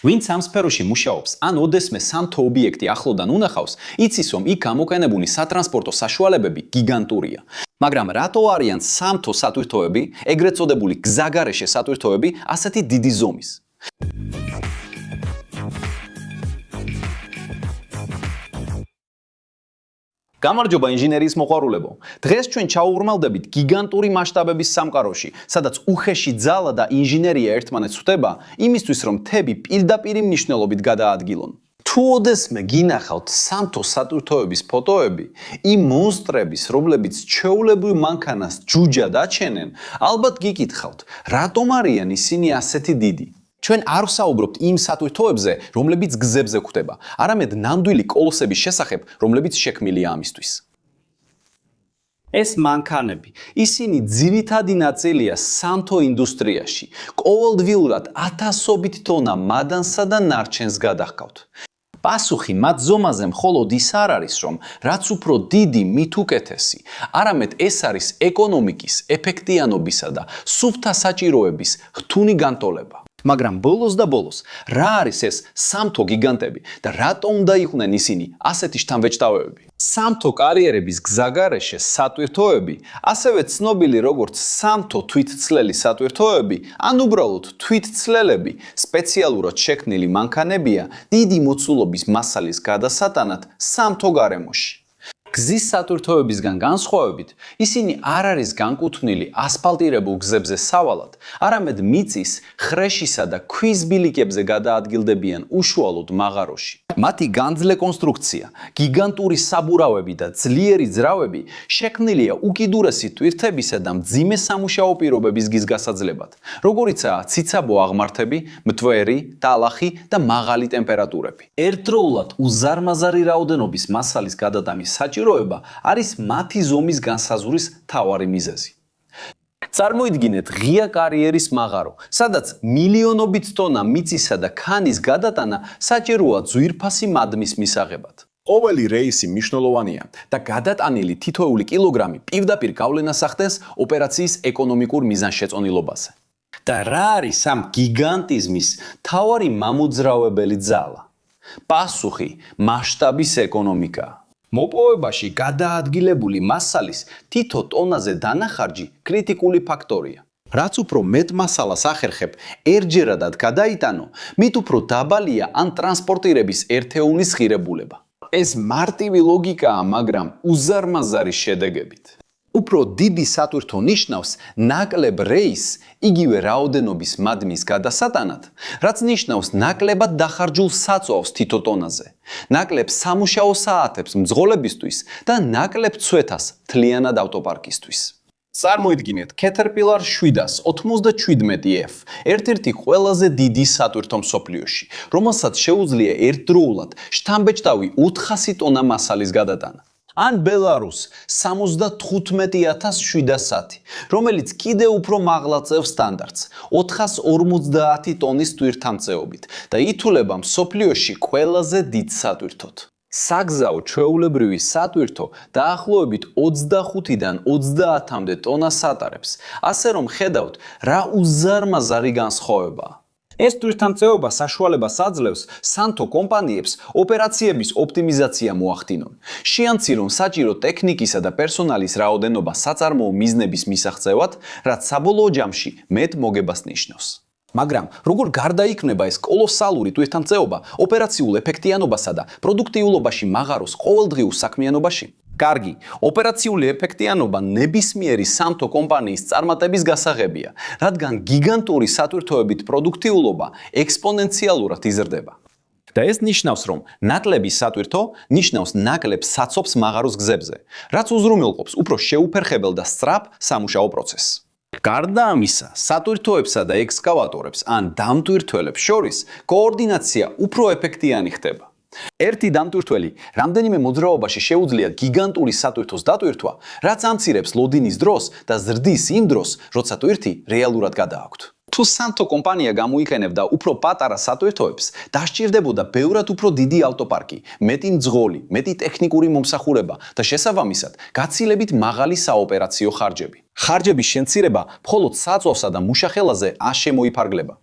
ვინც ამ სფეროში მუშაობს, ან ოდესმე სამთო ობიექტი ახლოდან უნახავს, იცის, რომ იქ გამოყენებული სატრანსპორტო საშუალებები გიგანტურია. მაგრამ რატო არიან სამთო სატვირთოები, ეგრეთ წოდებული გზაგარეშე სატვირთოები, ასეთი დიდი ზომის? გამარჯობა ინჟინერიის მოყვარულებო. დღეს ჩვენ ჩაუღრმავდებით გიგანტური მასშტაბების სამყაროში, სადაც უხეში ძალა და ინჟინერია ერთმანეთს ხვდება, იმისთვის რომ მთები პირდაპირ მნიშვნელობით გადაადგილონ. თუ ოდესმე გინახავთ სამთო სატვირთოების ფოტოები, იმ მონსტრების, რომლებიც ჩვეულებრივ მანქანას ჯუჯად აჩენენ, ალბათ გიკითხავთ, რატომ არიან ისინი ასეთი დიდი? ჩვენ არ ვსაუბრობთ იმ სატვირთოებზე, რომლებიც გზებზე ხვდება, არამედ ნამდვილი კოლოსების შესახებ, რომლებიც შექმნილია ამისთვის. ეს მანქანები, ისინი ძირითადი ნაწილია სამთო ინდუსტრიაში. ყოველდღიურად ათასობით ტონა მადანსა და ნარჩენს გადაჰყავთ. პასუხი მათ ზომაზე მხოლოდ ის არ არის, რომ რაც უფრო დიდი, მით უკეთესი. არამედ ეს არის ეკონომიკის, ეფექტიანობისა და სუფთა საჭიროების რთული განტოლება. მაგრამ ბოლოს და ბოლოს, რა არის ეს სამთო გიგანტები და რატომ უნდა იყვნენ ისინი ასეთი შთამბეჭდავებები? სამთო კარიერების გზაგარეშე სატვირთოები, ასევე ცნობილი როგორც სამთო თვითცლელი სატვირთოები, ან უბრალოდ თვითცლელები, სპეციალურად შექმნილი მანქანებია დიდი მოცულობის მასალის გადასატანად სამთო გარემოში. გზის სატვირთოებისგან განსხვავებით, ისინი არ არის განკუთვნილი ასფალტირებულ გზებზე სავალად, არამედ მიწის, ხრეშისა და ქვის ბილიკებზე გადაადგილდებიან უშუალოდ მაღაროში. მათი განძლე კონსტრუქცია, გიგანტური საბურავები და ძლიერი ძრავები შექმნილია უკიდურესი ტვირთებისა და მძიმე სამუშაო პირობების გზის გასაძლებად, როგორიცაა ციცაბო აღმართები, მტვერი, ტალახი და მაღალი ტემპერატურები. ერთდროულად უზარმაზარი რაოდენობის მასალის გადატანის საჭიროება არის მათი ზომის განსაზღვრის მთავარი მიზეზი. წარმოიდგინეთ ღია კარიერის მაღარო, სადაც მილიონობით ტონა მიწისა და ქანის გადატანა საჭიროა ძვირფასი მადმის მისაღებად. ყოველი რეისი მნიშვნელოვანია და გადატანილი თითოეული კილოგრამი პირდაპირ გავლენას ახდენს ოპერაციის ეკონომიკურ მიზანშეწონილობაზე. და რა არის ამ გიგანტიზმის მთავარი მამოძრავებელი ძალა? პასუხი მასშტაბის ეკონომიკაა. მოპოვებაში გადაადგილებული მასალის თითო ტონაზე დანახარჯი კრიტიკული ფაქტორია. რაც უფრო მეტ მასალას ახერხებ ერთჯერადად გადაიტანო, მით უფრო დაბალია ან ტრანსპორტირების ერთეულის ღირებულება. ეს მარტივი ლოგიკაა, მაგრამ უზარმაზარი შედეგებით. უფრო დიდი სატვირთო ნიშნავს ნაკლებ რეისს იგივე რაოდენობის მადმის გადასატანად, რაც ნიშნავს ნაკლებად დახარჯულ საწვავს თითო ტონაზე, ნაკლებ სამუშაო საათებს მძღოლებისთვის და ნაკლებ ცვეთას მთლიანად ავტოპარკისთვის. წარმოიდგინეთ Caterpillar 787F, ერთ-ერთი ყველაზე დიდი სატვირთო მსოფლიოში, რომელსაც შეუძლია ერთდროულად შთამბეჭდავი 400 ტონა მასალის გადატანა. ან ბელარუს 75710, რომელიც კიდევ უფრო მაღლა წევს სტანდარტს 450 ტონის ტვირთამწეობით და ითვლება მსოფლიოში ყველაზე დიდ სატვირთოდ. საგზაო ჩვეულებრივი სატვირთო დაახლოებით 25-დან 30-მდე ტონას ატარებს, ასე რომ ხედავთ, რა უზარმაზარი განსხვავებაა. ეს ტვირთამწეობა საშუალებას აძლევს სამთო კომპანიებს ოპერაციების ოპტიმიზაცია მოახდინონ. შეამცირონ საჭირო ტექნიკისა და პერსონალის რაოდენობა საწარმოო მიზნების მისაღწევად, რაც საბოლოო ჯამში მეტ მოგებას ნიშნავს. მაგრამ როგორ გარდაიქმნება ეს კოლოსალური ტვირთამწეობა ოპერაციულ ეფექტიანობასა და პროდუქტიულობაში მაღაროს ყოველდღიურ საქმიანობაში? კარგი, ოპერაციული ეფექტიანობა ნებისმიერი სამთო კომპანიის წარმატების გასაღებია, რადგან გიგანტური სატვირთოებით პროდუქტიულობა ექსპონენციალურად იზრდება. და ეს ნიშნავს, რომ ნაკლები სატვირთო ნიშნავს ნაკლებ საცობს მაღაროს გზებზე, რაც უზრუნველყოფს უფრო შეუფერხებელ და სწრაფ სამუშაო პროცესს. გარდა ამისა, სატვირთოებსა და ექსკავატორებს ან დამტვირთველებს შორის კოორდინაცია უფრო ეფექტიანი ხდება. ერთი დამტვირთველი რამდენიმე მოძრაობაში შეუძლია გიგანტური სატვირთოს დატვირთვა, რაც ამცირებს ლოდინის დროს და ზრდის იმ დროს, როცა ტვირთი რეალურად გადააქვთ. თუ სამთო კომპანია გამოიყენებდა უფრო პატარა სატვირთოებს, დასჭირდებოდა ბევრად უფრო დიდი ავტოპარკი, მეტი მძღოლი, მეტი ტექნიკური მომსახურება და შესაბამისად გაცილებით მაღალი საოპერაციო ხარჯები. ხარჯების შემცირება მხოლოდ საწვავსა და მუშახელაზე არ შემოიფარგლება.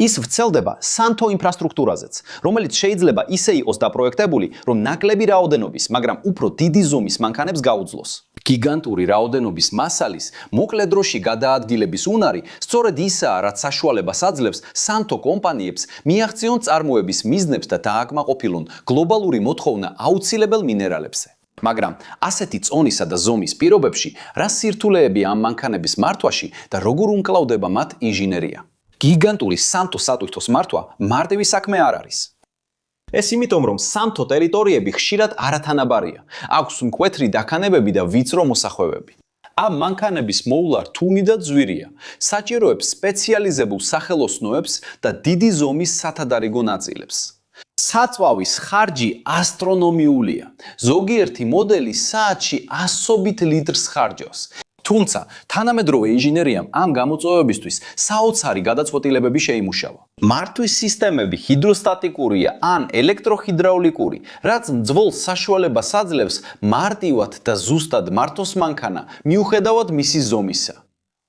ის ვრცელდება სანთო ინფრასტრუქტურაზეც, რომელიც შეიძლება ისე იყოს დაპროექტებული, რომ ნაკლები რაოდენობის, მაგრამ უფრო დიდი ზომის მანქანებს გაუძლოს. გიგანტური რაოდენობის მასალის მოკლე დროში გადაადგილების უნარი სწორედ ისაა, რაც საშუალებას აძლევს სანთო კომპანიებს მიაღწიონ წარმოების მიზნებს და დააკმაყოფილონ გლობალური მოთხოვნა აუცილებელ მინერალებზე. მაგრამ ასეთი წონისა და ზომის პირობებში რა სირთულეები ამ მანქანების მართვაში და როგორ უმკლავდება მათ ინჟინერია? გიგანტური სანთო სატვირთოს მართვა მარტივი საქმე არ არის. ეს იმიტომ, რომ სანთო ტერიტორიები ხშირად არათანაბარია. აქვს მკვეთრი დაქანებები და ვიწრო მოსახვევები. ამ მანქანების მოვლა რთული და ძვირია. საჭიროებს სპეციალიზებულ სახელოსნოებს და დიდი ზომის სათადარიგო ნაწილებს. საწვავის ხარჯი ასტრონომიულია. ზოგიერთი მოდელი საათში 100 ლიტრს ხარჯავს. თუმცა, თანამედროვე ინჟინერიამ ამ გამოწვევებისთვის საოცარი გადაწყვეტილებები შეიმუშავა. მართვის სისტემები ჰიდროსტატიკურია ან ელექტროჰიდრაულიკური, რაც მძღოლ საშუალებას აძლევს მარტივად და ზუსტად მართოს მანქანა, მიუხედავად მისი ზომისა.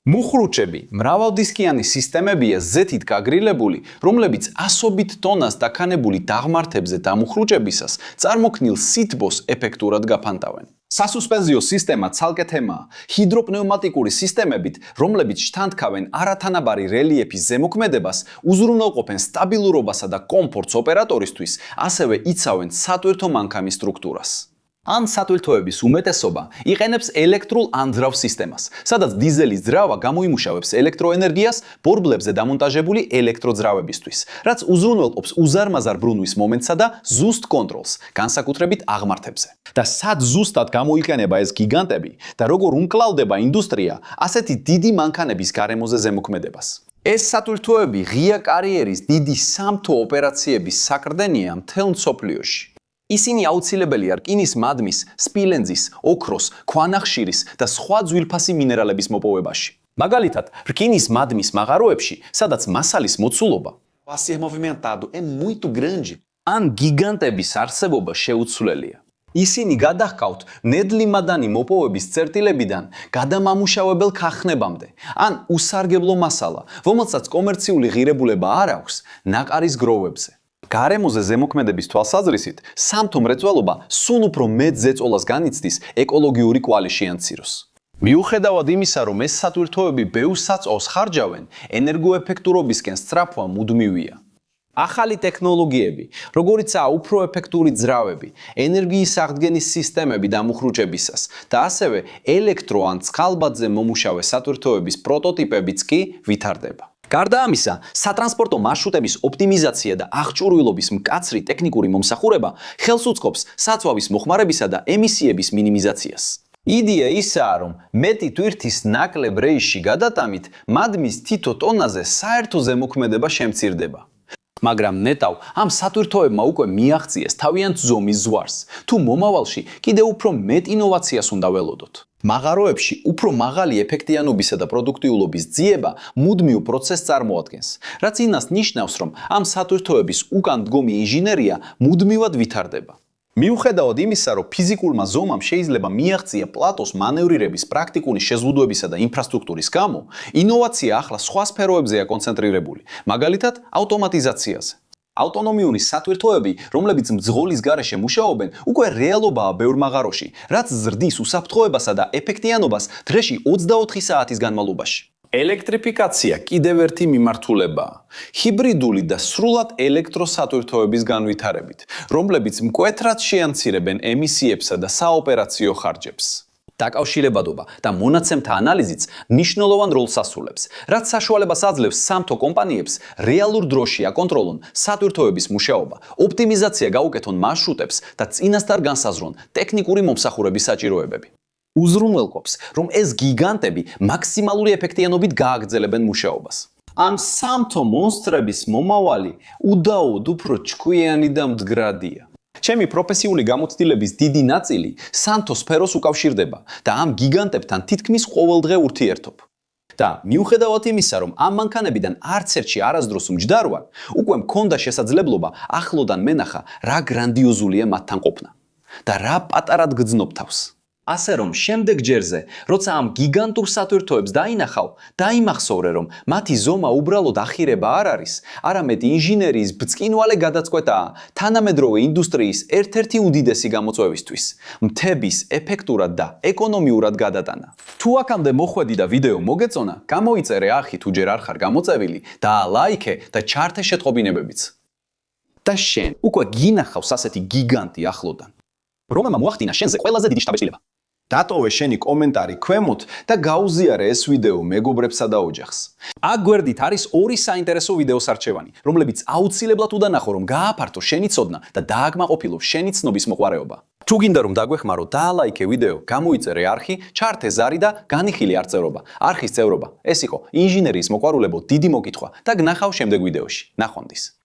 მუხრუჭები მრავალდისკიანი სისტემებია ზეთით გაგრილებული, რომლებიც 100 ტონას დაქანებული დაღმართებზე დამუხრუჭებისას წარმოქმნილ სითბოს ეფექტურად გაფანტავენ. სასუსპენზიო სისტემა ცალკე თემაა. ჰიდროპნევმატიკური სისტემებით, რომლებიც შთანთქავენ არათანაბარი რელიეფის ზემოქმედებას, უზრუნველყოფენ სტაბილურობასა და კომფორტს ოპერატორისთვის, ასევე იცავენ სატვირთო მანქანის სტრუქტურას. ან სატვირთოების უმეტესობა იყენებს ელექტრულ ანძრავ სისტემას, სადაც დიზელის ძრავა გამოიმუშავებს ელექტროენერგიას ბორბლებზე დამონტაჟებული ელექტროძრავებისთვის, რაც უზრუნველყოფს უზარმაზარ ბრუნვის მომენტსა და ზუსტ კონტროლს, განსაკუთრებით აღმართებზე. და სად ზუსტად გამოიყენება ეს გიგანტები და როგორ უმკლავდება ინდუსტრია ასეთი დიდი მანქანების გარემოზე ზემოქმედებას? ეს სატვირთოები ღია კარიერის დიდი სამთო ოპერაციების საკრდენია მთელ მსოფლიოში. ისინი აუცილებელია რკინის მადმის, სპილენძის, ოქროს, ქვანახშირის და სხვა ძვირფასი მინერალების მოპოვებაში. მაგალითად, რკინის მადმის მაღაროებში, სადაც მასალის მოცულობა a ser movimentado é muito grande. ან გიგანტების არსებობა შეუცვლელია. ისინი გადაჰყავთ ნედლიმადანი მოპოვების წერტილებიდან გადამამუშავებელ ქახნებამდე, ან უსარგებლო მასალა, რომელსაც კომერციული ღირებულება არ აქვს, ნაყარის გროვებზე. გარემოზე ზემოქმედების თვალსაზრისით, სამთო მრეწველობა სულ უფრო მეტ ზეწოლას განიცდის ეკოლოგიური კვალიში ან ციროს. მიუხედავად იმისა, რომ ეს სატვირთოები ბევრ საწვავს ხარჯავენ, ენერგოეფექტურობისკენ სწრაფვა მუდმივია. ახალი ტექნოლოგიები, როგორიცაა უფრო ეფექტური ძრავები, ენერგიის აღდგენის სისტემები დამუხრუჭებისას და ასევე ელექტრო ან წყალბადზე მომუშავე სატვირთოების პროტოტიპებიც კი ვითარდება. გარდა ამისა, სატრანსპორტო მარშრუტების ოპტიმიზაცია და აღჭურვილობის მკაცრი ტექნიკური მომსახურება ხელს უწყობს საწვავის მოხმარებისა და ემისიების მინიმიზაციას. იდეა ისაა, რომ მეტი ტვირთის ნაკლებ რეისში გადატანით, მადმის თითო ტონაზე საერთო ზემოქმედება შემცირდება. მაგრამ ნეტავ ამ სატვირთოებმა უკვე მიაღწიეს თავიანთ ზომის ზვარს, თუ მომავალში კიდევ უფრო მეტ ინოვაციას უნდა ველოდოთ. მაღაროებში უფრო მაღალი ეფექტიანობისა და პროდუქტიულობის ძიება მუდმივ პროცესს წარმოადგენს, რაც იმას ნიშნავს, რომ ამ სატვირთოების უკან დგომი ინჟინერია მუდმივად ვითარდება. მიუხედავად იმისა, რომ ფიზიკურმა ზომამ შეიძლება მიაღწია პლატოს მანევრირების პრაქტიკული შეზღუდვებისა და ინფრასტრუქტურის გამო, ინოვაცია ახლა სხვა სფეროებზეა კონცენტრირებული, მაგალითად, ავტომატიზაციაზე. ავტონომიური სატვირთოები, რომლებიც მძღოლის გარეშე მუშაობენ, უკვე რეალობაა ბევრ მაღაროში, რაც ზრდის უსაფრთხოებასა და ეფექტიანობას დღეში 24 საათის განმავლობაში. ელექტრიფიკაცია კიდევ ერთი მიმართულებაა. ჰიბრიდული და სრულად ელექტროსატვირთოების განვითარებით, რომლებიც მკვეთრად შეამცირებენ ემისიებსა და საოპერაციო ხარჯებს. დაკავშირებადობა და მონაცემთა ანალიზიც მნიშვნელოვან როლს ასრულებს, რაც საშუალებას აძლევს სამთო კომპანიებს რეალურ დროში აკონტროლონ სატვირთოების მუშაობა, ოპტიმიზაცია გაუკეთონ მარშრუტებს და წინასწარ განსაზღვრონ ტექნიკური მომსახურების საჭიროებები. უზრუნველყოფს, რომ ეს გიგანტები მაქსიმალური ეფექტიანობით გააგრძელებენ მუშაობას. ამ სამთო მონსტრების მომავალი უდაოდ უფრო ჭკვიანი და მდგრადია. ჩემი პროფესიული გამოცდილების დიდი ნაწილი სანთო სფეროს უკავშირდება და ამ გიგანტებთან თითქმის ყოველდღე ურთიერთობ. და მიუხედავად იმისა, რომ ამ მანქანებიდან არც ერთში არასდროს მჯდარ ვარ, უკვე მქონდა შესაძლებლობა ახლოდან მენახა, რა გრანდიოზულია მათთან ყოფნა და რა პატარად გძნობ თავს. ასე რომ შემდეგ ჯერზე, როცა ამ გიგანტურ სატვირთოებს დაინახავ, დაიმახსოვრე, რომ მათი ზომა უბრალოდ ახირება არ არის, არამედ ინჟინერიის ბწყინვალე გადაწყვეტაა თანამედროვე ინდუსტრიის ერთ-ერთი უდიდესი გამოწვევისთვის, მთების ეფექტურად და ეკონომიურად გადატანა. თუ აქამდე მოხვედი და ვიდეო მოგეწონა, გამოიწერე ახი თუ ჯერ არ ხარ გამოწევილი და ლაიქე და ჩართე შეტყობინებებიც. და შენ უკვე გინახავს ასეთი გიგანტი ახლოდან. რომმა მოახდინა შენზე ყველაზე დიდი შთაბეჭდილება? დატოვე შენი კომენტარი ქვემოთ და გაუზიარე ეს ვიდეო მეგობრებსა და ოჯახს. აქ გვერდით არის ორი საინტერესო ვიდეოს არჩევანი, რომლებიც აუცილებლად უდანახო, რომ გააფართო შენი ცოდნა და დააკმაყოფილო შენი ცნობის მოყვარეობა. თუ გინდა რომ დაგვეხმარო, დაალაიქე ვიდეო, გამოიწერე არხი, ჩართე ზარი და განიხილე არწერობა. არხის წევრობა. ეს იყო ინჟინერიის მოყვარულებო დიდი მოკითხვა და გნახავ შემდეგ ვიდეოში. ნახვამდის.